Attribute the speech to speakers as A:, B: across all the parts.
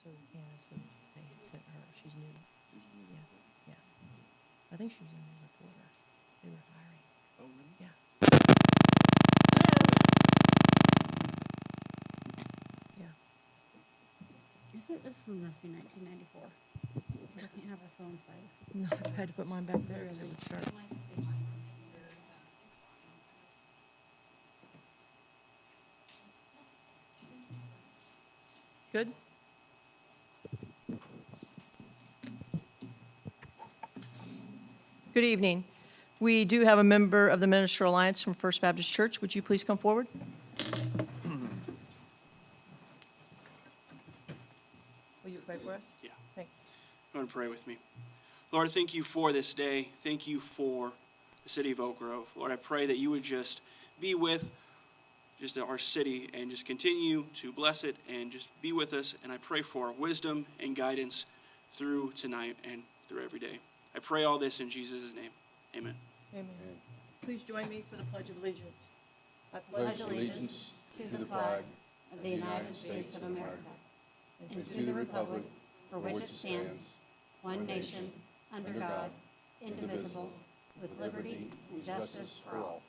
A: So, yeah, so they had sent her, she's new. Yeah. I think she was a new reporter. They were hiring.
B: Oh, really?
A: Yeah. Yeah.
C: This must be 1994. Still can't have our phones by the
A: No, I had to put mine back there because it would start. Good? Good evening. We do have a member of the Minister Alliance from First Baptist Church. Would you please come forward? Will you pray for us?
B: Yeah.
A: Thanks.
B: You want to pray with me? Lord, thank you for this day. Thank you for the city of Oak Grove. Lord, I pray that you would just be with just our city and just continue to bless it and just be with us. And I pray for wisdom and guidance through tonight and through every day. I pray all this in Jesus' name. Amen.
A: Amen. Please join me for the Pledge of Allegiance. I
D: pledge allegiance to the flag of the United States of America and to the republic for which it stands, one nation, under God, indivisible, with liberty and justice for all.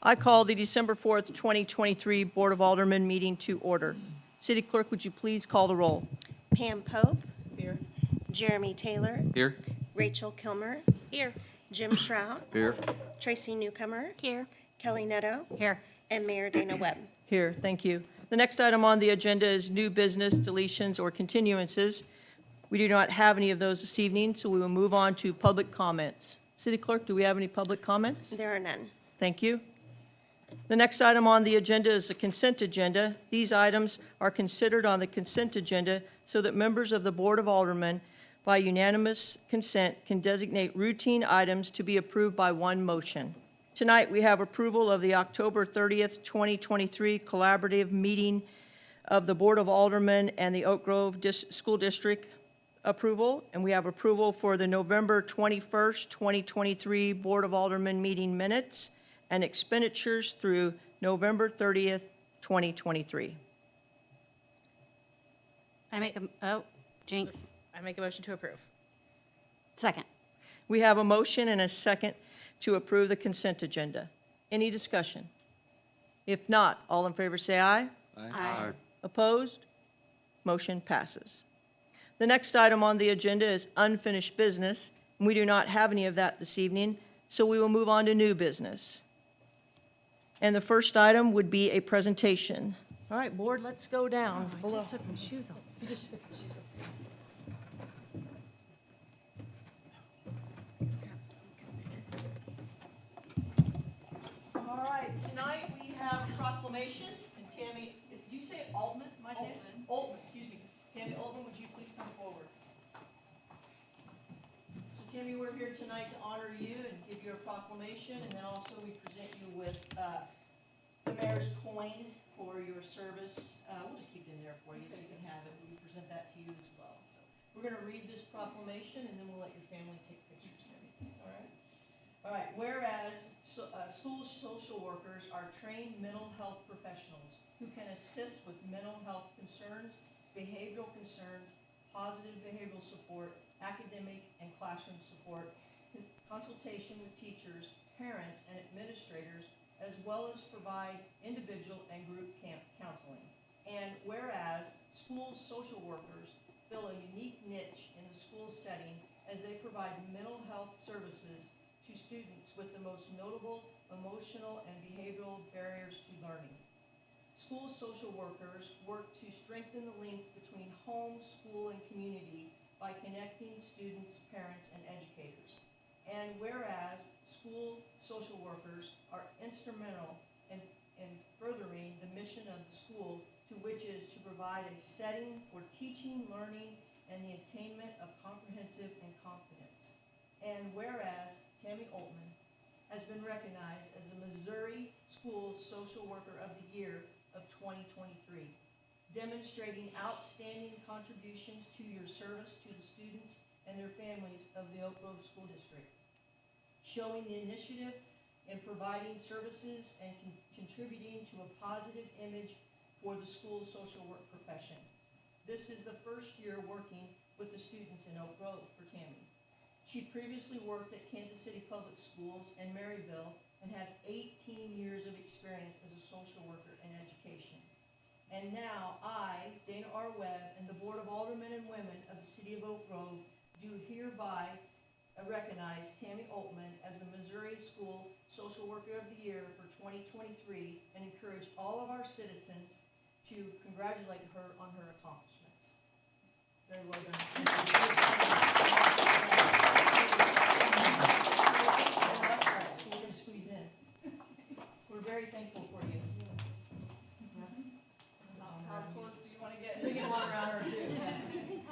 A: I call the December 4th, 2023 Board of Aldermen meeting to order. City Clerk, would you please call the roll?
E: Pam Pope.
A: Here.
E: Jeremy Taylor.
D: Here.
E: Rachel Kilmer.
C: Here.
E: Jim Shrout.
D: Here.
E: Tracy Newcomer.
C: Here.
E: Kelly Netto.
C: Here.
E: And Mayor Dana Webb.
A: Here, thank you. The next item on the agenda is new business, deletions, or continuances. We do not have any of those this evening, so we will move on to public comments. City Clerk, do we have any public comments?
E: There are none.
A: Thank you. The next item on the agenda is the consent agenda. These items are considered on the consent agenda so that members of the Board of Aldermen, by unanimous consent, can designate routine items to be approved by one motion. Tonight, we have approval of the October 30th, 2023 collaborative meeting of the Board of Aldermen and the Oak Grove School District approval, and we have approval for the November 21st, 2023 Board of Aldermen meeting minutes and expenditures through November 30th, 2023.
C: I make a motion to approve. Second.
A: We have a motion and a second to approve the consent agenda. Any discussion? If not, all in favor say aye.
C: Aye.
A: Opposed? Motion passes. The next item on the agenda is unfinished business, and we do not have any of that this evening, so we will move on to new business. And the first item would be a presentation. All right, board, let's go down.
C: I just took my shoes off.
A: You just- All right, tonight we have proclamation, and Tammy, did you say Altman? Am I saying it? Altman, excuse me. Tammy Altman, would you please come forward? So Tammy, we're here tonight to honor you and give you a proclamation, and then also we present you with the mayor's coin for your service. We'll just keep it in there for you so you can have it. We present that to you as well. So we're going to read this proclamation, and then we'll let your family take pictures and everything, all right? All right, whereas school social workers are trained mental health professionals who can assist with mental health concerns, behavioral concerns, positive behavioral support, academic and classroom support, consultation with teachers, parents, and administrators, as well as provide individual and group counseling. And whereas school social workers fill a unique niche in the school setting as they provide mental health services to students with the most notable emotional and behavioral barriers to learning. School social workers work to strengthen the links between home, school, and community by connecting students, parents, and educators. And whereas school social workers are instrumental in furthering the mission of the school, to which is to provide a setting for teaching, learning, and the attainment of comprehensive and competence. And whereas Tammy Altman has been recognized as the Missouri School Social Worker of the Year of 2023, demonstrating outstanding contributions to your service to the students and their families of the Oak Grove School District, showing the initiative in providing services and contributing to a positive image for the school's social work profession. This is the first year working with the students in Oak Grove for Tammy. She previously worked at Kansas City Public Schools and Maryville and has 18 years of experience as a social worker in education. And now I, Dana R. Webb, and the Board of Aldermen and Women of the City of Oak Grove do hereby recognize Tammy Altman as the Missouri School Social Worker of the Year for 2023 and encourage all of our citizens to congratulate her on her accomplishments. Very well done. So we're going to squeeze in. We're very thankful for you. How close do you want to get? We can walk around her too.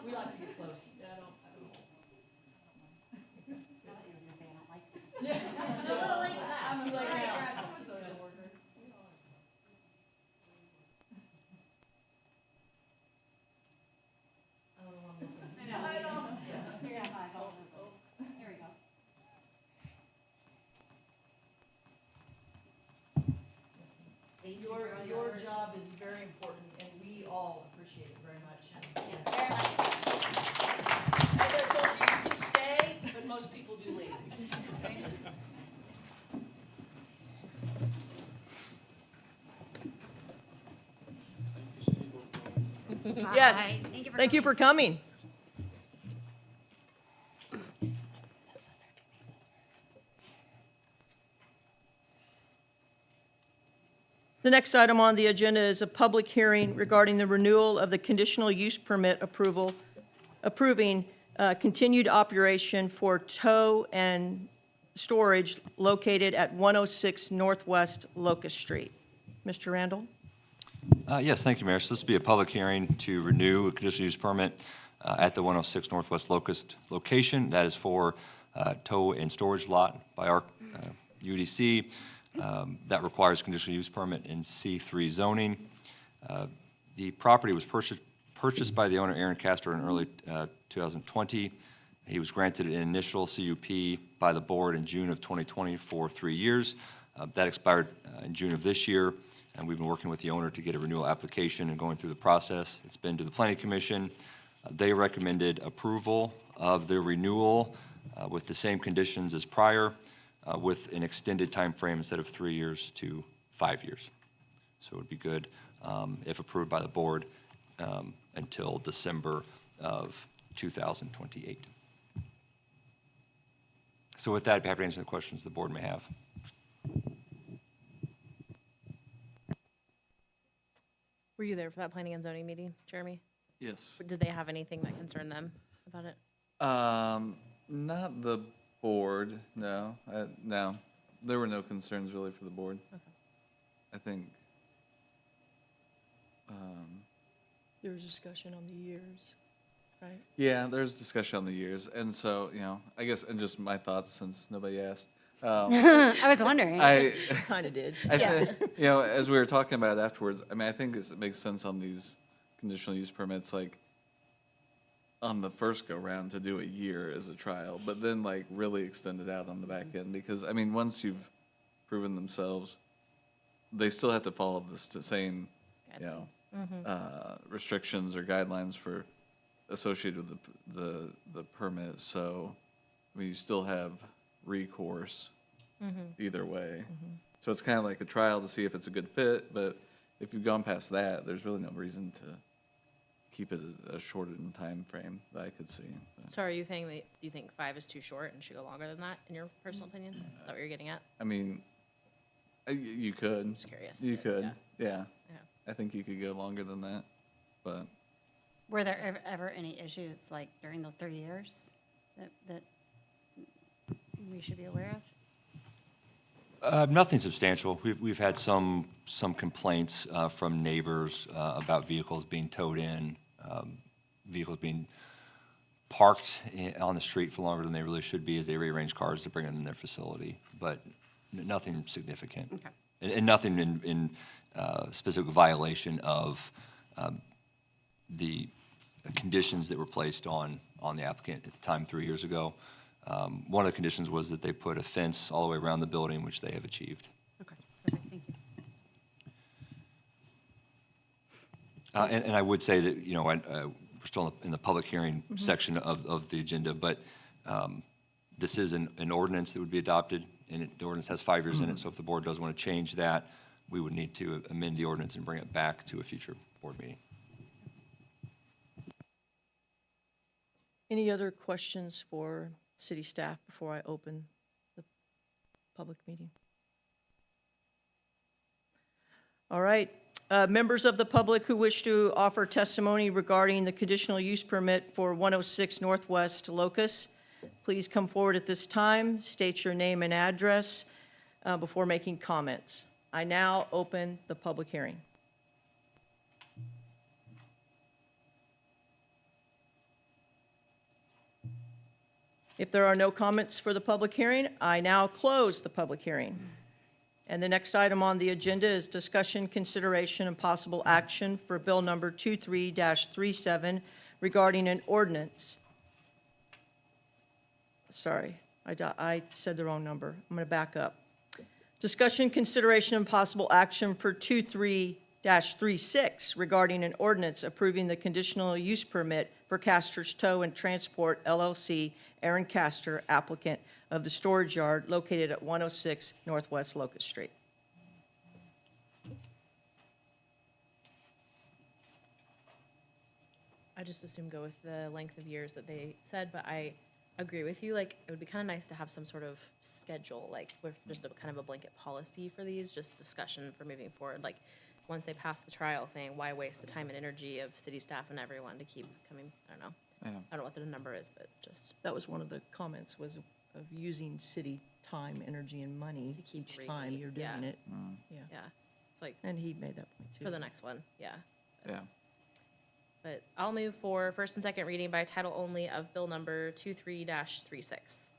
A: We like to get close. I don't know. Yeah.
D: It's a little late for that.
A: I'm too late now.
D: I'm a social worker.
A: I don't know what I'm looking at.
D: I know.
A: Yeah.
D: Here, have eyes all over. There we go.
A: Your job is very important, and we all appreciate it very much.
D: Yes, very much.
A: As I told you, you can stay, but most people do leave. Okay? Yes. Thank you for coming. The next item on the agenda is a public hearing regarding the renewal of the conditional use permit approving continued operation for tow and storage located at 106 Northwest Locust Street. Mr. Randall?
F: Yes, thank you, Mayor. So this will be a public hearing to renew a conditional use permit at the 106 Northwest Locust location. That is for tow and storage lot by our UDC. That requires conditional use permit in C3 zoning. The property was purchased by the owner, Aaron Castor, in early 2020. He was granted an initial CUP by the board in June of 2020 for 3 years. That expired in June of this year, and we've been working with the owner to get a renewal application and going through the process. It's been to the Planning Commission. They recommended approval of the renewal with the same conditions as prior, with an extended time frame instead of 3 years to 5 years. So it would be good if approved by the board until December of 2028. So with that, I'd be happy to answer the questions the board may have.
G: Were you there for that planning and zoning meeting, Jeremy?
H: Yes.
G: Did they have anything that concerned them about it?
H: Not the board, no. No, there were no concerns really for the board. I think,
A: There was discussion on the years, right?
H: yeah, there's discussion on the years. And so, I guess, and just my thoughts since nobody asked.
D: I was wondering.
H: I
A: Kind of did.
H: think, as we were talking about it afterwards, I think it makes sense on these conditional use permits, like, on the first go-round to do a year as a trial, but then, like, really extend it out on the back end, because, once you've proven themselves, they still have to follow the same, restrictions or guidelines for associated with the permit, so, you still have recourse either way. So it's kind of like a trial to see if it's a good fit, but if you've gone past that, there's really no reason to keep it a shortened time frame that I could see.
G: So are you saying that, do you think 5 is too short and should go longer than that, in your personal opinion? Is that what you're getting at?
H: You could.
G: Just curious.
H: You could, yeah.
G: Yeah.
H: I think you could go longer than that, but
D: Were there ever any issues, like, during the 3 years that we should be aware of?
F: Nothing substantial. We've had some complaints from neighbors about vehicles being towed in, vehicles being parked on the street for longer than they really should be as they rearrange cars to bring them in their facility, but nothing significant.
D: Okay.
F: And nothing in specific violation of the conditions that were placed on the applicant at the time 3 years ago. One of the conditions was that they put a fence all the way around the building, which they have achieved.
C: Okay, perfect, thank you.
F: And I would say that, you know, we're still in the public hearing section of the agenda, but this is an ordinance that would be adopted, and the ordinance has 5 years in it, so if the board does want to change that, we would need to amend the ordinance and bring it back to a future board meeting.
A: Any other questions for city staff before I open the public meeting? All right. Members of the public who wish to offer testimony regarding the conditional use permit for 106 Northwest Locust, please come forward at this time, state your name and address before making comments. I now open the public hearing. If there are no comments for the public hearing, I now close the public hearing. And the next item on the agenda is discussion, consideration, and possible action for Bill Number 23-37 regarding an ordinance. Sorry, I said the wrong number. I'm going to back up. Discussion, consideration, and possible action for 23-36 regarding an ordinance approving the conditional use permit for Castor's Tow and Transport LLC, Aaron Castor, applicant of the storage yard located at 106 Northwest Locust Street.
G: I just assume go with the length of years that they said, but I agree with you. Like, it would be kind of nice to have some sort of schedule, like, with just a kind of a blanket policy for these, just discussion for moving forward. Like, once they pass the trial thing, why waste the time and energy of city staff and everyone to keep coming? I don't know.
H: Yeah.
G: I don't know what the number is, but just
A: That was one of the comments, was of using city time, energy, and money
G: To keep
A: each time you're doing
G: yeah.
A: it. Yeah,
G: yeah, it's like
A: and he made that point, too.
G: for the next one, yeah.
H: Yeah.
G: But I'll move for first and second reading by title only of bill number 23-36.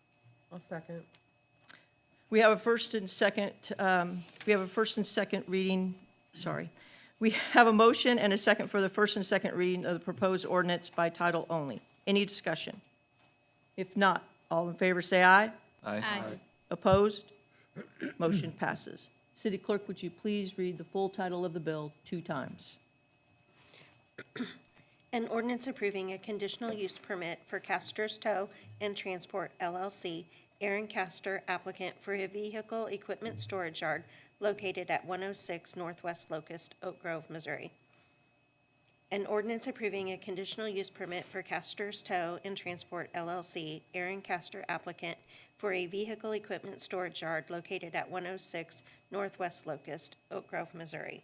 A: I'll second. We have a first and second, reading, sorry. We have a motion and a second for the first and second reading of the proposed ordinance by title only. Any discussion? If not, all in favor say aye.
H: Aye.
A: Opposed? Motion passes. City Clerk, would you please read the full title of the bill 2 times?
E: An ordinance approving a conditional use permit for Castor's Tow and Transport LLC, Aaron Castor, applicant for a vehicle equipment storage yard located at 106 Northwest Locust, Oak Grove, Missouri. An ordinance approving a conditional use permit for Castor's Tow and Transport LLC, Aaron Castor, applicant for a vehicle equipment storage yard located at 106 Northwest Locust, Oak Grove, Missouri.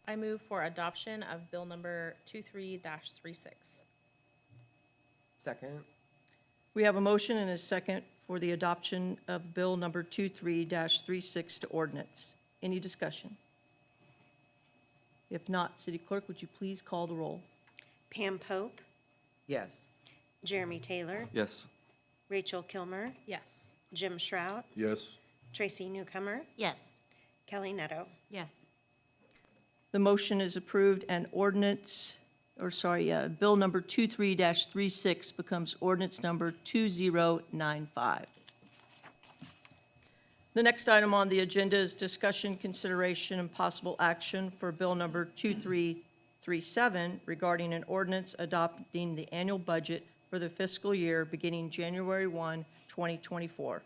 G: I move for adoption of bill number 23-36.
I: Second.
A: We have a motion and a second for the adoption of Bill Number 23-36 to ordinance. Any discussion? If not, City Clerk, would you please call the roll?
E: Pam Pope,
I: Yes.
E: Jeremy Taylor,
H: Yes.
E: Rachel Kilmer,
G: Yes.
E: Jim Shrout,
J: Yes.
E: Tracy Newcomer,
D: Yes.
E: Kelly Netto.
D: Yes.
A: The motion is approved and Bill Number 23-36 becomes ordinance number 2095. The next item on the agenda is discussion, consideration, and possible action for Bill Number 2337 regarding an ordinance adopting the annual budget for the fiscal year beginning January 1, 2024,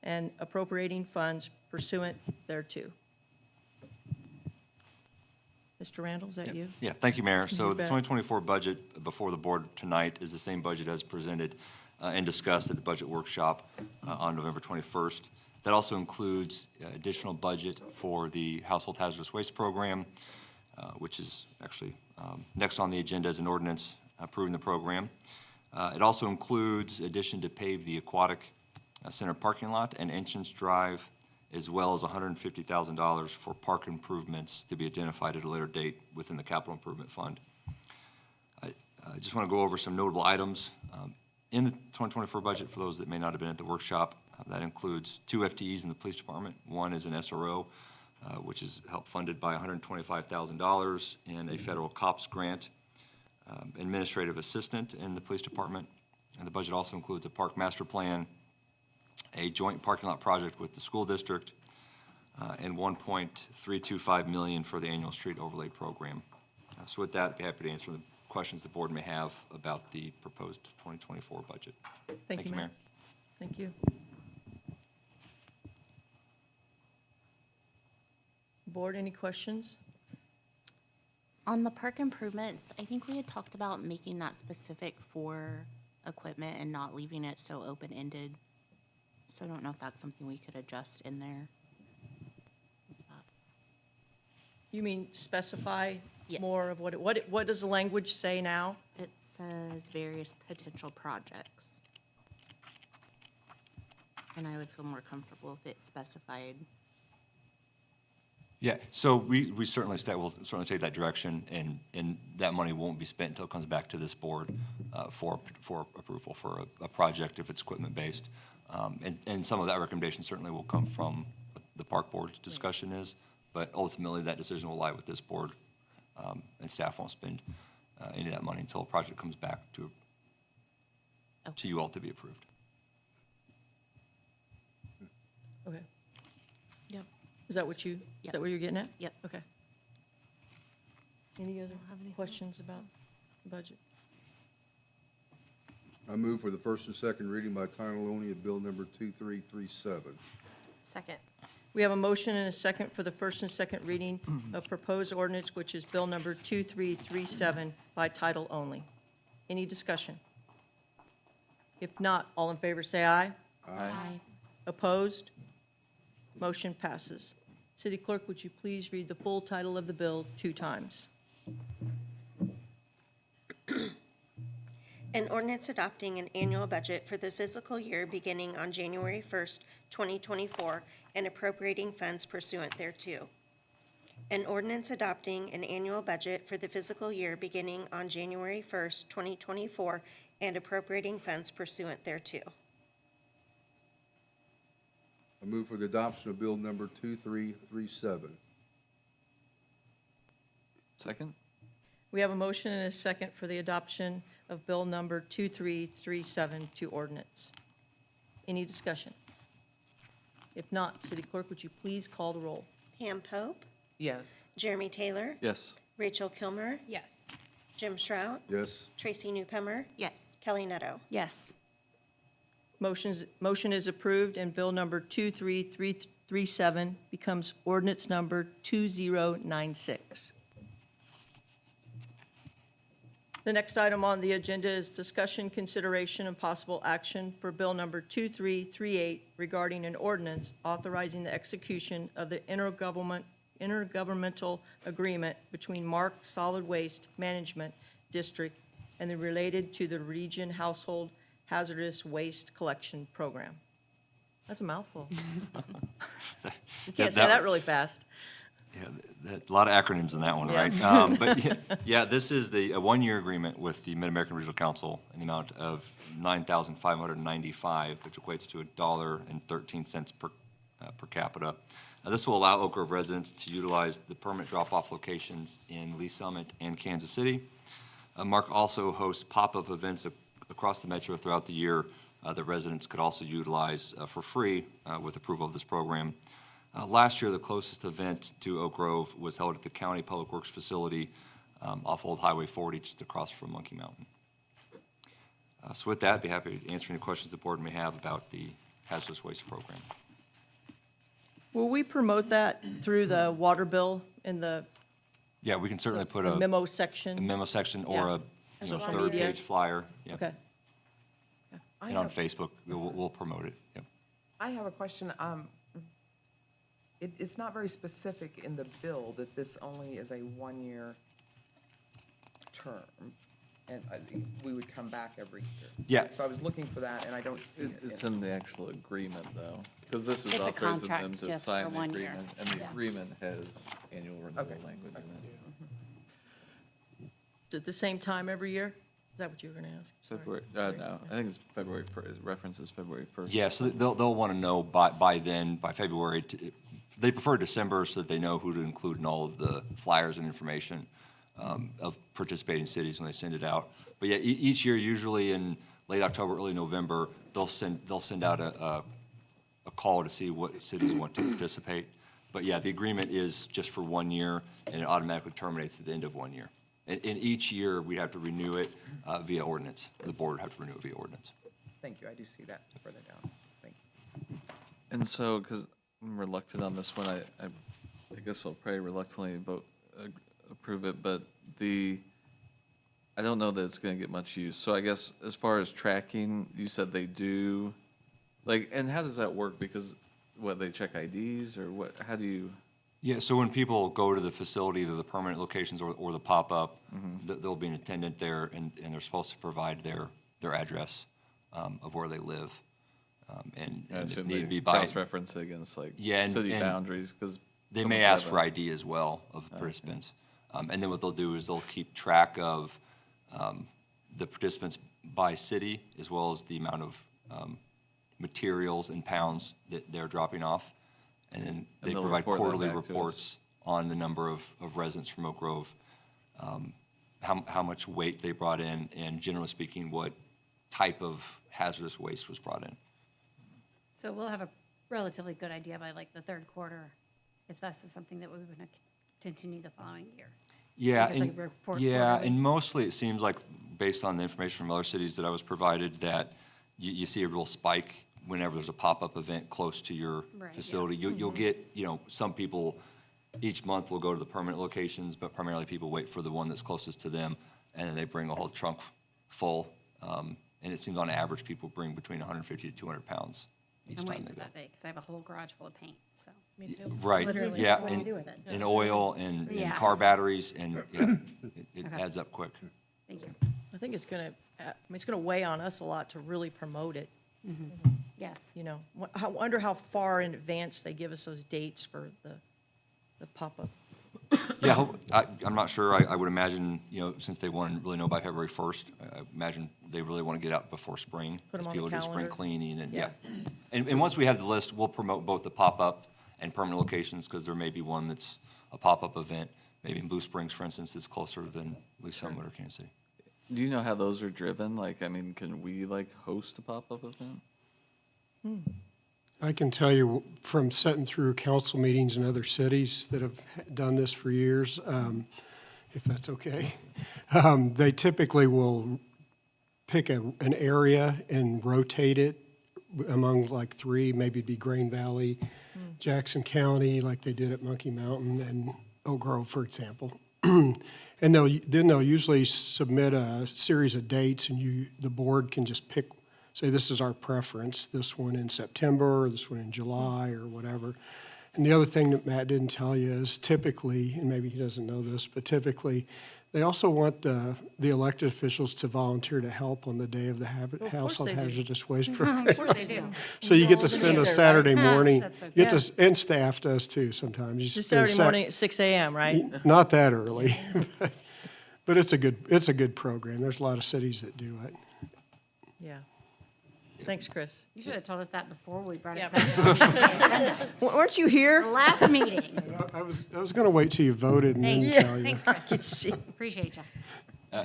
A: and appropriating funds pursuant thereto. Mr. Randall, is that you?
F: Yeah, thank you, Mayor. So
A: You
F: the
A: bet.
F: 2024 budget before the board tonight is the same budget as presented and discussed at the budget workshop on November 21st. That also includes additional budget for the Household Hazardous Waste Program, which is actually next on the agenda as an ordinance approving the program. It also includes addition to pave the Aquatic Center parking lot and entrance drive, as well as $150,000 for park improvements to be identified at a later date within the Capital Improvement Fund. I just want to go over some notable items. In the 2024 budget, for those that may not have been at the workshop, that includes 2 FTEs in the police department. One is an SRO, which is help funded by $125,000 in a federal COPS grant. Administrative assistant in the police department, And the budget also includes a park master plan, a joint parking lot project with the school district, and $1.325 million for the annual street overlay program. So with that, I'd be happy to answer the questions the board may have about the proposed 2024 budget.
A: Thank you, Mayor. Thank you. Board, any questions?
I: On the park improvements, I think we had talked about making that specific for equipment and not leaving it so open-ended. So I don't know if that's something we could adjust in there. Is that-
A: You mean specify
I: Yes.
A: more of what does the language say now?
I: It says various potential projects. And I would feel more comfortable if it specified.
F: Yeah, so we certainly, will certainly take that direction, and that money won't be spent until it comes back to this board for approval for a project if it's equipment-based. And some of that recommendation certainly will come from what the park board's discussion is, but ultimately that decision will lie with this board, and staff won't spend any of that money until a project comes back to you all to be approved.
A: Okay.
I: Yep.
A: Is that what
I: Yep.
A: you're getting at?
I: Yep.
A: Okay. Any other
G: have anything
A: questions
G: else.
A: about the budget?
J: I move for the first and second reading by title only of bill number 2337.
G: Second.
A: We have a motion and a second for the first and second reading of proposed ordinance, which is bill number 2337 by title only. Any discussion? If not, all in favor say aye.
I: Aye.
A: Opposed? Motion passes. City Clerk, would you please read the full title of the bill 2 times?
E: An ordinance adopting an annual budget for the fiscal year beginning on January 1st, 2024, and appropriating funds pursuant thereto. An ordinance adopting an annual budget for the fiscal year beginning on January 1st, 2024, and appropriating funds pursuant thereto.
J: I move for the adoption of bill number 2337.
H: Second?
A: We have a motion and a second for the adoption of bill number 2337 to ordinance. Any discussion? If not, City Clerk, would you please call the roll?
E: Pam Pope,
K: Yes.
E: Jeremy Taylor,
H: Yes.
E: Rachel Kilmer,
G: Yes.
E: Jim Shrout,
J: Yes.
E: Tracy Newcomer,
I: Yes.
E: Kelly Netto.
C: Yes.
A: Motion is approved, and bill number 2337 becomes ordinance number 2096. The next item on the agenda is discussion, consideration, and possible action for bill number 2338 regarding an ordinance authorizing the execution of the intergovernmental agreement between Mark Solid Waste Management District and the related to the Region Household Hazardous Waste Collection Program. That's a mouthful. You can't say that really fast.
F: Yeah, a lot of acronyms in that one,
A: Yeah.
F: right? But yeah, this is a one-year agreement with the Mid-American Regional Council in the amount of $9,595, which equates to $1.13 per capita. This will allow Oak Grove residents to utilize the permanent drop-off locations in Lee Summit and Kansas City. Mark also hosts pop-up events across the metro throughout the year that residents could also utilize for free with approval of this program. Last year, the closest event to Oak Grove was held at the County Public Works Facility off Old Highway 40, just across from Monkey Mountain. So with that, I'd be happy to answer any questions the board may have about the hazardous waste program.
A: Will we promote that through the water bill in the
F: Yeah, we can certainly put
A: the
F: a
A: memo section?
F: memo section or
A: Yeah.
F: a
A: Social
F: third
A: media.
F: page flyer. Yep.
A: Okay.
F: And on Facebook, we'll promote it. Yep.
K: I have a question. It's not very specific in the bill that this only is a one-year term, and we would come back every year.
F: Yeah.
K: So I was looking for that, and I don't see it.
H: It's in the actual agreement, though, because this is
I: It's a
H: authorizing them
I: contract
H: to
I: just
H: sign
I: for
H: the
I: 1 year.
H: agreement, and the agreement has annual renewal
K: Okay.
H: language in it.
A: At the same time every year? Is that what you were going to ask? Sorry.
H: February, no, I think it's February, it references February 1st.
F: Yeah, so they'll want to know by then, by February. They prefer December so that they know who to include in all of the flyers and information of participating cities when they send it out. But yeah, each year, usually in late October, early November, they'll send out a call to see what cities want to participate. But yeah, the agreement is just for 1 year, and it automatically terminates at the end of 1 year. And each year, we'd have to renew it via ordinance. The board would have to renew it via ordinance.
K: Thank you, I do see that further down. Thank you.
H: And so, because I'm reluctant on this one, I guess I'll probably reluctantly approve it, but I don't know that it's going to get much use. So I guess as far as tracking, you said they do, like, and how does that work? Because, what, they check IDs, or what, how do you?
F: Yeah, so when people go to the facility, either the permanent locations or the pop-up, there'll be an attendant there, and they're supposed to provide their address of where they live. And
H: I assume
F: need to
H: they
F: be by,
H: cross-reference it against, like,
F: Yeah,
H: city
F: and
H: boundaries, because.
F: they may ask for ID as well of participants. And then what they'll do is they'll keep track of the participants by city, as well as the amount of materials and pounds that they're dropping off. And then they
H: they'll
F: provide
H: report that
F: quarterly
H: back to us.
F: reports on the number of residents from Oak Grove, how much weight they brought in, and generally speaking, what type of hazardous waste was brought in.
C: So we'll have a relatively good idea by like the third quarter, if this is something that we're going to continue the following year.
F: Yeah,
C: Like it's like
F: and,
C: a report
F: yeah,
C: quarterly.
F: and mostly it seems like, based on the information from other cities that I was provided, that you see a real spike whenever there's a pop-up event close to your
C: Right, yeah.
F: facility. You'll get, some people each month will go to the permanent locations, but primarily people wait for the one that's closest to them, and then they bring a whole trunk full. And it seems on average, people bring between 150 to 200 pounds each
C: I'm
F: time
C: waiting
F: they
C: for
F: go.
C: that day, because I have a whole garage full of paint, so.
G: Me too.
F: Right,
C: Literally,
F: yeah,
C: what do you do with it?
F: and oil and
C: Yeah.
F: car batteries, and yeah, it
C: Okay.
F: adds up quick.
C: Thank you.
A: I think it's gonna weigh on us a lot to really promote it,
C: Yes.
A: you know. I wonder how far in advance they give us those dates for the pop-up.
F: Yeah, I'm not sure. I would imagine, since they want to really know by February 1st, I imagine they really want to get out before spring.
A: Put 'em
F: as
A: on the
F: people do spring
A: calendar.
F: cleaning and,
A: Yeah.
F: yeah. And once we have the list, we'll promote both the pop-up and permanent locations, because there may be one that's a pop-up event, maybe in Blue Springs, for instance, that's closer than Lee Summit or Kansas City.
H: Do you know how those are driven? Like, I mean, can we, like, host a pop-up event?
L: I can tell you from sitting through council meetings in other cities that have done this for years, if that's okay, they typically will pick an area and rotate it among like three, maybe it'd be Grain Valley, Jackson County, like they did at Monkey Mountain, and Oak Grove, for example. And they'll usually submit a series of dates, and the board can just pick, say, this is our preference, this one in September, or this one in July, or whatever. And the other thing that Matt didn't tell you is typically, and maybe he doesn't know this, but typically, they also want the elected officials to volunteer to help on the day of the Household
A: they do.
L: Hazardous Waste
C: Of
L: Program.
C: course they do.
L: So you get to
A: all
L: spend
A: together,
L: a
A: right?
L: Saturday morning,
C: That's okay.
L: you get to, and staff does too sometimes. You
A: Just
L: spend
A: Saturday morning at 6 a.m., right?
L: Not that early, but it's a good program. There's a lot of cities that do it.
A: Yeah. Thanks, Chris.
C: You should have told us that before we brought
G: Yeah.
C: it back on the agenda.
A: Weren't you
C: The
A: here?
C: last meeting.
L: I was going to wait till you voted and then
C: Thanks,
L: tell you.
C: thanks, Chris. Appreciate you.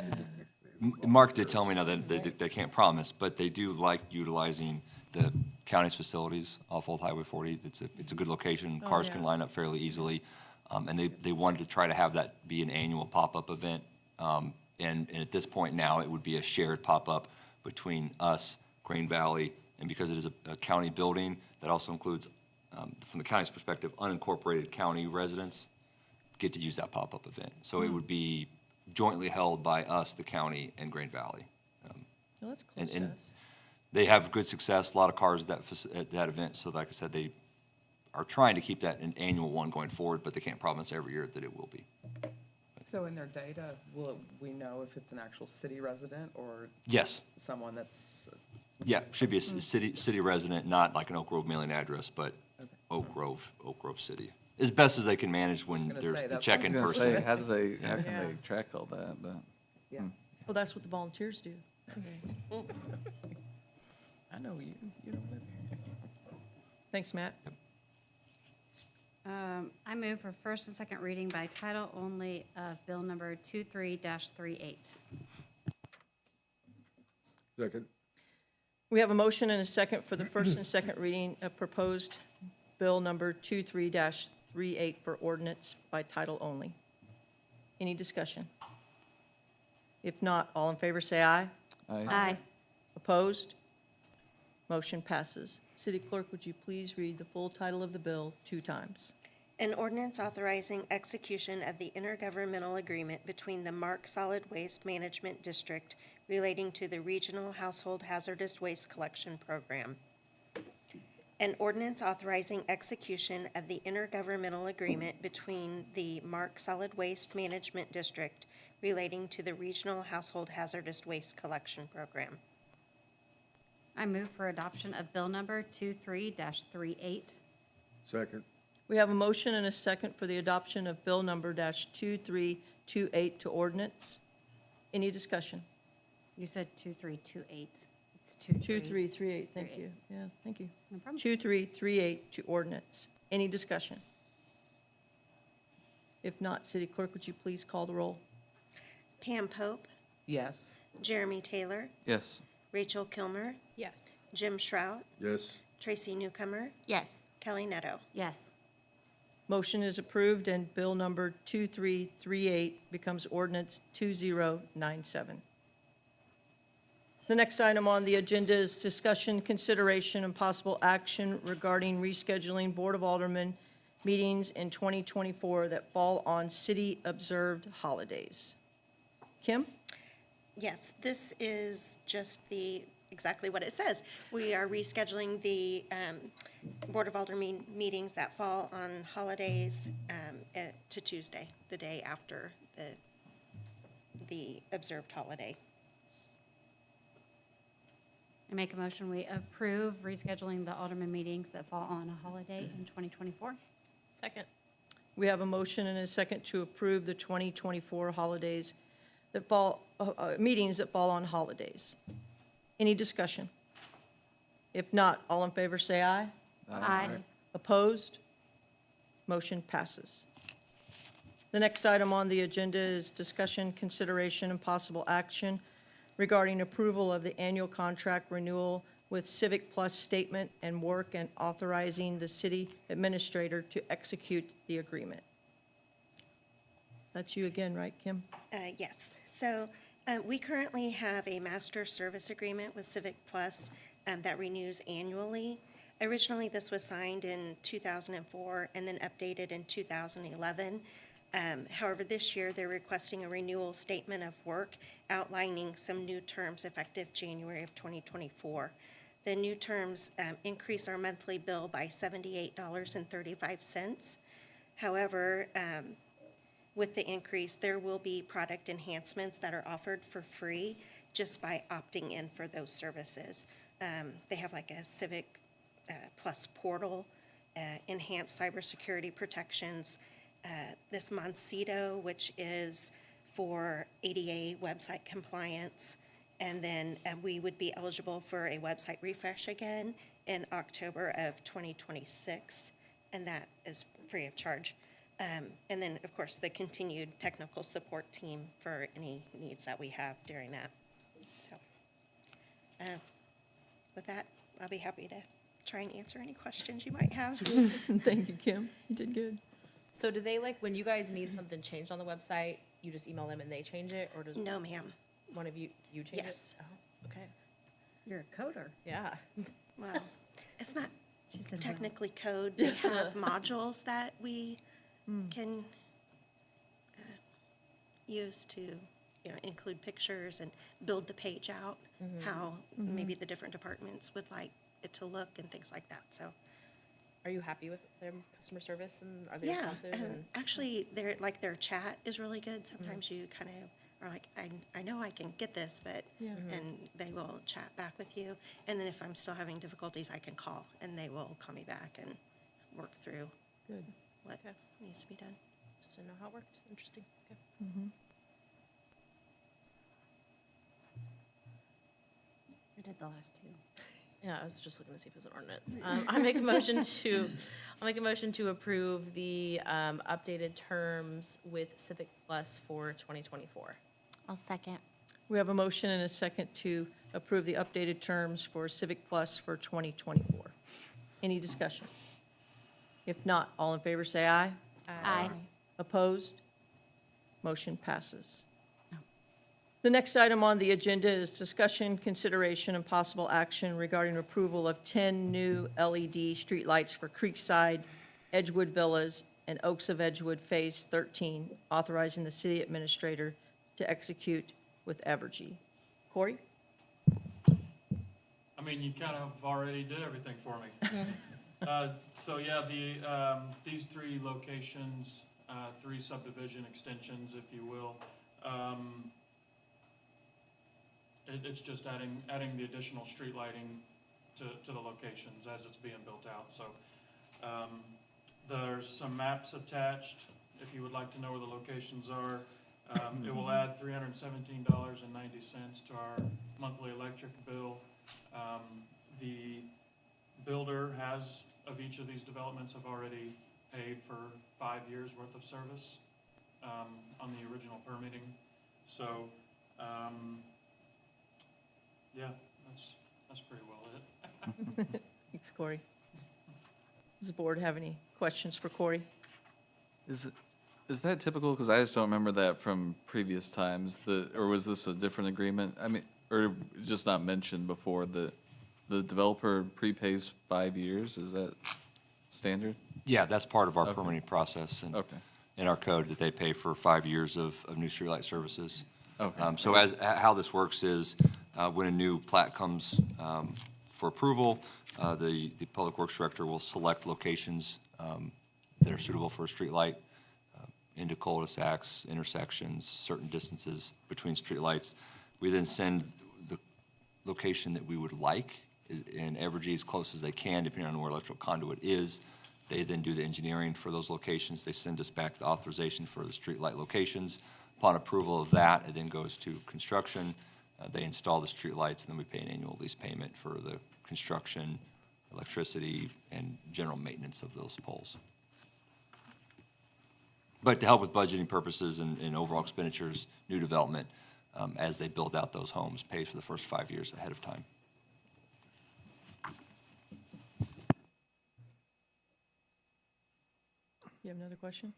F: Mark did tell me now that they can't promise, but they do like utilizing the county's facilities off Old Highway 40. It's a good location. Cars can
A: yeah.
F: line up fairly easily. And they wanted to try to have that be an annual pop-up event. And at this point now, it would be a shared pop-up between us, Grain Valley, and because it is a county building, that also includes, from the county's perspective, unincorporated county residents get to use that pop-up event. So it would be jointly held by us, the county, and Grain Valley.
A: No, that's close to
F: And
A: us.
F: they have good success, a lot of cars at that event. So like I said, they are trying to keep that an annual one going forward, but they can't promise every year that it will be.
K: So in their data, will we know if it's an actual city resident or
F: Yes,
K: someone that's,
F: yeah, should be a city resident, not like an Oak Grove mailing address, but
K: Okay.
F: Oak Grove City. As best as they can manage when
K: gonna
F: there's
K: say,
F: the
K: that's
F: check-in
H: I was
F: person.
H: gonna say, how can
A: Yeah.
H: they track all that, but.
K: yeah.
A: Well, that's what the volunteers do. I know you. You don't live here. Thanks, Matt.
C: I move for first and second reading by title only of bill number 23-38.
J: Second.
A: We have a motion and a second for the first and second reading of proposed bill number 23-38 for ordinance by title only. Any discussion? If not, all in favor say aye.
C: Aye.
A: Opposed? Motion passes. City Clerk, would you please read the full title of the bill 2 times?
E: An ordinance authorizing execution of the intergovernmental agreement between the Mark Solid Waste Management District relating to the Regional Household Hazardous Waste Collection Program. An ordinance authorizing execution of the intergovernmental agreement between the Mark Solid Waste Management District relating to the Regional Household Hazardous Waste Collection Program.
C: I move for adoption of bill number 23-38.
J: Second.
A: We have a motion and a second for the adoption of bill number -2328 to ordinance. Any discussion?
C: You said 2328. It's 23.
A: 2338, thank you. Yeah, thank you.
C: No problem.
A: 2338 to ordinance. Any discussion? If not, City Clerk, would you please call the roll?
E: Pam Pope,
K: Yes.
E: Jeremy Taylor,
H: Yes.
E: Rachel Kilmer,
G: Yes.
E: Jim Shrout,
J: Yes.
E: Tracy Newcomer,
I: Yes.
E: Kelly Neto.
C: Yes.
A: Motion is approved, and bill number 2338 becomes ordinance 2097. The next item on the agenda is discussion, consideration, and possible action regarding rescheduling Board of Aldermen meetings in 2024 that fall on city-observed holidays. Kim?
E: Yes, this is just exactly what it says. We are rescheduling the Board of Aldermen meetings that fall on holidays to Tuesday, the day after the observed holiday.
C: I make a motion, we approve rescheduling the Alderman meetings that fall on a holiday in 2024.
G: Second.
A: We have a motion and a second to approve the 2024 holidays that fall, meetings that fall on holidays. Any discussion? If not, all in favor say aye.
C: Aye.
A: Opposed? Motion passes. The next item on the agenda is discussion, consideration, and possible action regarding approval of the annual contract renewal with Civic Plus Statement and Work and authorizing the city administrator to execute the agreement. That's you again, right, Kim?
E: Yes. So we currently have a master service agreement with Civic Plus that renews annually. Originally, this was signed in 2004 and then updated in 2011. However, this year, they're requesting a renewal statement of work outlining some new terms effective January of 2024. The new terms increase our monthly bill by $78.35. However, with the increase, there will be product enhancements that are offered for free just by opting in for those services. They have like a Civic Plus portal, enhanced cybersecurity protections, this Moncito, which is for ADA website compliance, and then we would be eligible for a website refresh again in October of 2026, and that is free of charge. And then, of course, the continued technical support team for any needs that we have during that. So, with that, I'll be happy to try and answer any questions you might have.
A: Thank you, Kim. You did good.
G: So do they, like, when you guys need something changed on the website, you just email them and they change it, or does
E: No, ma'am.
G: one of you change it?
E: Yes.
G: Oh, okay.
C: You're a coder.
G: Yeah.
E: Well, it's not
C: She said, well.
E: technically code. They have modules that we can use to, include pictures and build the page out, how maybe the different departments would like it to look and things like that, so.
G: Are you happy with their customer service, and are they
E: Yeah,
G: responsive? And
E: actually, their chat is really good. Sometimes you kind of are like, I know I can get this, but, and they will chat back with you. And then if I'm still having difficulties, I can call, and they will call me back and work through
A: Good.
E: what
G: Okay.
E: needs to be done.
G: just didn't know how it worked. Interesting. Okay.
C: I did the last two.
G: Yeah, I was just looking to see if it was an ordinance. I'll make a motion to approve the updated terms with Civic Plus for 2024.
I: I'll second.
A: We have a motion and a second to approve the updated terms for Civic Plus for 2024. Any discussion? If not, all in favor say aye.
C: Aye.
A: Opposed? Motion passes. The next item on the agenda is discussion, consideration, and possible action regarding approval of 10 new LED streetlights for Creekside, Edgewood Villas, and Oaks of Edgewood Phase 13, authorizing the city administrator to execute with Evergy. Corey?
M: I mean, you kind of already did everything for me. So yeah, these three locations, three subdivision extensions, if you will. It's just adding the additional street lighting to the locations as it's being built out. So there's some maps attached if you would like to know where the locations are. It will add $317.90 to our monthly electric bill. The builder of each of these developments have already paid for 5 years worth of service on the original permitting. So, yeah, that's pretty well it.
A: Thanks, Corey. Does the board have any questions for Corey?
H: Is that typical? Because I just don't remember that from previous times. Or was this a different agreement? I mean, or just not mentioned before, the developer prepays 5 years? Is that standard?
F: Yeah, that's part of our permitting process and
H: Okay.
F: in our code that they pay for 5 years of new streetlight services.
H: Okay.
F: So how this works is when a new plat comes for approval, the Public Works Director will select locations that are suitable for a streetlight into cul-de-sacs, intersections, certain distances between streetlights. We then send the location that we would like in Evergy as close as they can, depending on where electrical conduit is. They then do the engineering for those locations. They send us back the authorization for the streetlight locations. Upon approval of that, it then goes to construction. They install the streetlights, and then we pay an annual lease payment for the construction, electricity, and general maintenance of those poles. But to help with budgeting purposes and overall expenditures, new development, as they build out those homes, pays for the first 5 years ahead of time.
A: You have another question?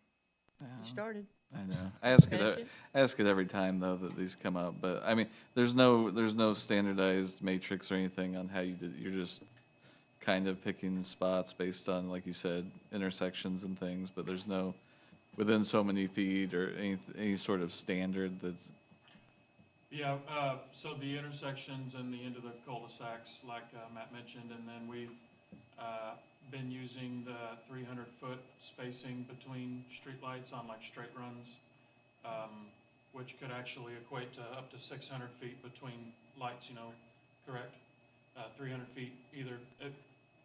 A: You started.
H: I know. I ask
A: Finish
H: it.
A: it?
H: I ask it every time though that these come up. But I mean, there's no standardized matrix or anything on how you did. You're just kind of picking spots based on, like you said, intersections and things. But there's no within so many feet or any sort of standard that's.
M: Yeah, so the intersections and the end of the cul-de-sacs, like Matt mentioned, and then we've been using the 300-foot spacing between streetlights on like straight runs, which could actually equate to up to 600 feet between lights, correct? 300 feet either,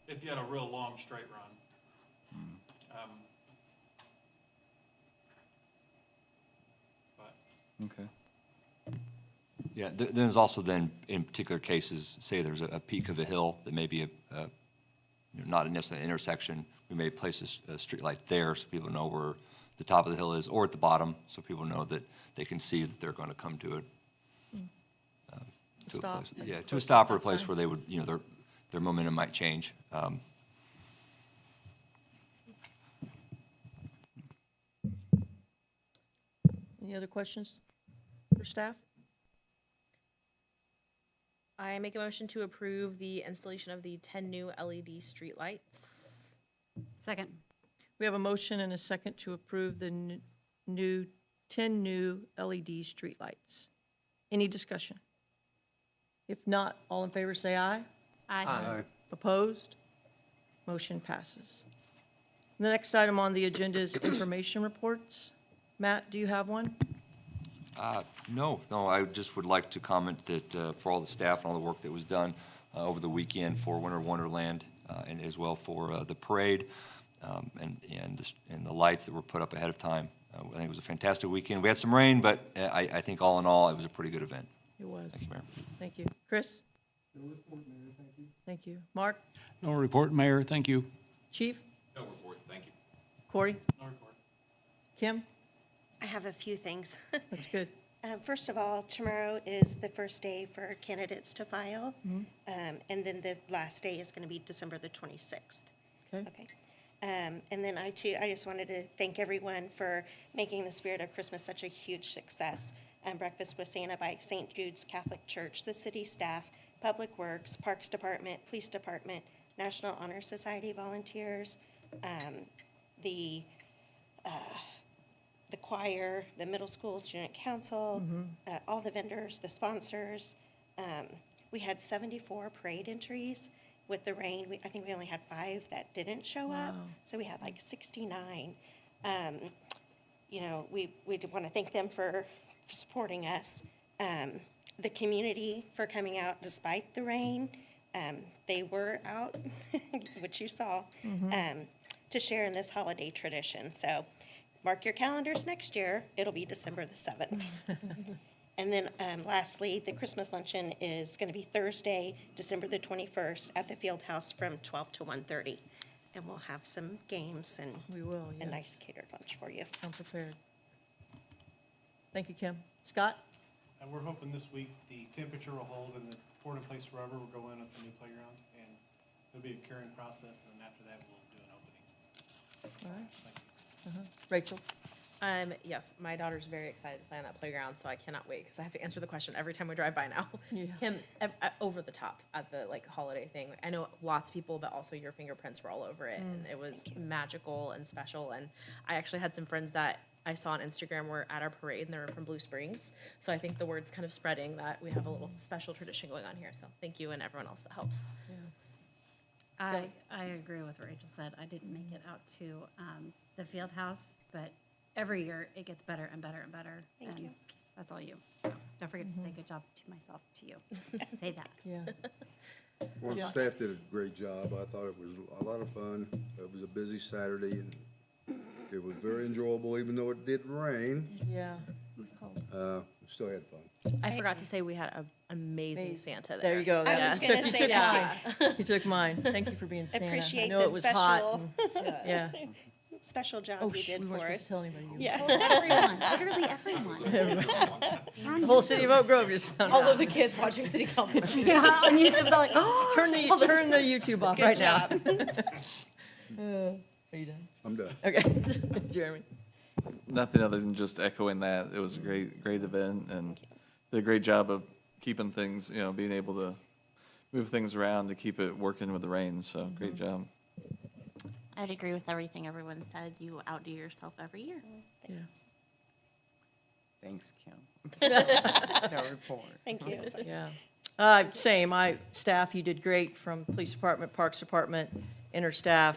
M: if you had a real long straight run. But
H: Okay.
F: Yeah, there's also then, in particular cases, say there's a peak of a hill that may be not necessarily an intersection, we may place a streetlight there so people know where the top of the hill is, or at the bottom, so people know that they can see that they're going to come to it. To a
A: Stop.
F: place, yeah, to a stop or a place where they would, their momentum might change.
A: Any other questions for staff?
G: I make a motion to approve the installation of the 10 new LED streetlights.
C: Second.
A: We have a motion and a second to approve the new 10 new LED streetlights. Any discussion? If not, all in favor say aye.
C: Aye.
A: Opposed? Motion passes. The next item on the agenda is information reports. Matt, do you have one?
F: No, I just would like to comment that for all the staff and all the work that was done over the weekend for Winter Wonderland and as well for the parade and the lights that were put up ahead of time. I think it was a fantastic weekend. We had some rain, but I think all in all, it was a pretty good event.
A: It was.
F: Thank you, Mayor.
A: Thank you. Chris? No report, Mayor, thank you. Thank you. Mark?
N: No report, Mayor, thank you.
A: Chief?
B: No report, thank you.
A: Corey?
M: no report.
A: Kim?
E: I have a few things.
A: That's good.
E: First of all, tomorrow is the first day for candidates to file. And then the last day is going to be December the 26th.
A: Okay.
E: And then I just wanted to thank everyone for making the Spirit of Christmas such a huge success. Breakfast with Santa by St. Jude's Catholic Church, the city staff, Public Works, Parks Department, Police Department, National Honor Society volunteers, the choir, the middle school student council, all the vendors, the sponsors. We had 74 parade entries. With the rain, I think we only had 5 that didn't show up, so we had like 69. You know, we want to thank them for supporting us. The community for coming out despite the rain. They were out, which you saw, to share in this holiday tradition. So mark your calendars next year. It'll be December the 7th. And then lastly, the Christmas luncheon is going to be Thursday, December the 21st at the Field House from 12 to 1:30. And we'll have some games and
A: We will,
E: a
A: yes.
E: nice catered lunch for you.
A: Come prepared. Thank you, Kim. Scott?
O: And we're hoping this week the temperature will hold and the poured-in-place rubber will go in at the new playground. And it'll be a curing process, and then after that, we'll do an opening.
A: All right.
O: Thank you.
A: Rachel?
G: Yes, my daughter's very excited to play on that playground, so I cannot wait, because I have to answer the question every time we drive by now.
A: Yeah.
G: Kim, over the top at the, like, holiday thing. I know lots of people, but also your fingerprints were all over it, and it was magical and special, and I actually had some friends that I saw on Instagram were at our parade, and they were from Blue Springs, so I think the word's kind of spreading that we have a little special tradition going on here, so thank you and everyone else that helps.
C: I agree with what Rachel said. I didn't make it out to the field house, but every year it gets better and better and better.
E: Thank you.
C: That's all you. So don't forget to say good job to myself, to you. Say that.
A: Yeah.
J: Well, the staff did a great job. I thought it was a lot of fun. It was a busy Saturday, and it was very enjoyable, even though it did rain.
A: Yeah.
C: It was cold.
J: We still had fun.
G: I forgot to say we had an amazing Santa there.
A: There you go.
E: I was
A: Yes.
E: gonna
A: You
E: say
A: took
E: that
A: mine. You took mine. Thank you for being Santa.
E: Appreciate
A: I know
E: the
A: it was hot.
E: special,
A: and- Yeah.
E: special job
A: Oh,
E: you
A: shh,
E: did
A: we weren't
E: for
A: supposed to
E: us.
A: tell anybody.
E: Yeah.
C: Everyone, literally everyone.
A: The whole city of Oak Grove just found
G: All
A: out.
G: of the kids watching city council meetings.
C: Yeah, on YouTube, they're like, oh.
A: Turn the YouTube off right now. Are you done?
J: I'm done.
A: Okay. Jeremy?
H: Nothing other than just echoing that. It was a great event and did a great job of keeping things, being able to move things around to keep it working with the rain. So great job.
I: I'd agree with everything everyone said. You outdo yourself every year.
A: Yes.
K: Thanks, Kim. No report.
E: Thank you.
A: Yeah. Same. Staff, you did great from Police Department, Parks Department, interstaff,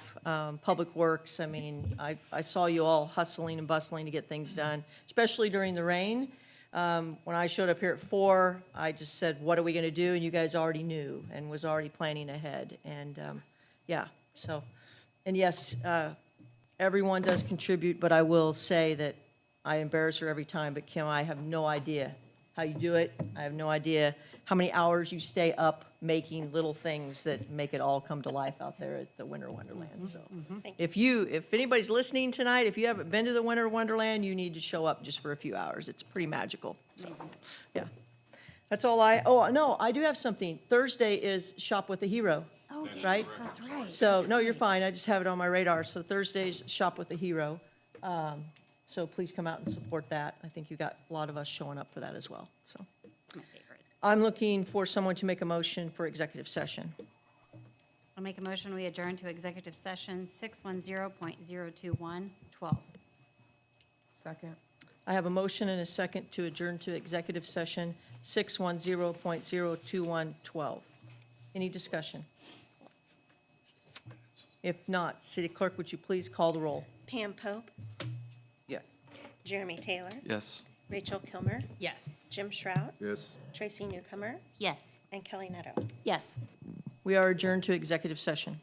A: Public Works. I mean, I saw you all hustling and bustling to get things done, especially during the rain. When I showed up here at 4, I just said, what are we going to do? And you guys already knew and was already planning ahead. And, and yes, everyone does contribute, but I will say that I embarrass her every time, but Kim, I have no idea how you do it. I have no idea how many hours you stay up making little things that make it all come to life out there at the Winter Wonderland, so. If anybody's listening tonight, if you haven't been to the Winter Wonderland, you need to show up just for a few hours. It's pretty magical, so, yeah. That's all no, I do have something. Thursday is Shop with a Hero,
C: Oh,
A: right?
C: yes, that's right.
A: So, no, you're fine, I just have it on my radar. So Thursday's Shop with a Hero. So please come out and support that. I think you got a lot of us showing up for that as well, so.
C: My favorite.
A: I'm looking for someone to make a motion for executive session.
C: I'll make a motion, we adjourn to executive session 610.021, 12.
K: Second.
A: I have a motion and a second to adjourn to executive session 610.02112. Any discussion? If not, City Clerk, would you please call the roll?
E: Pam Pope,
K: Yes.
E: Jeremy Taylor,
H: Yes.
E: Rachel Kilmer,
G: Yes.
E: Jim Shrout,
J: Yes.
E: Tracy Newcomer,
I: Yes.
E: and Kelly Netto.
C: Yes.
A: We are adjourned to executive session.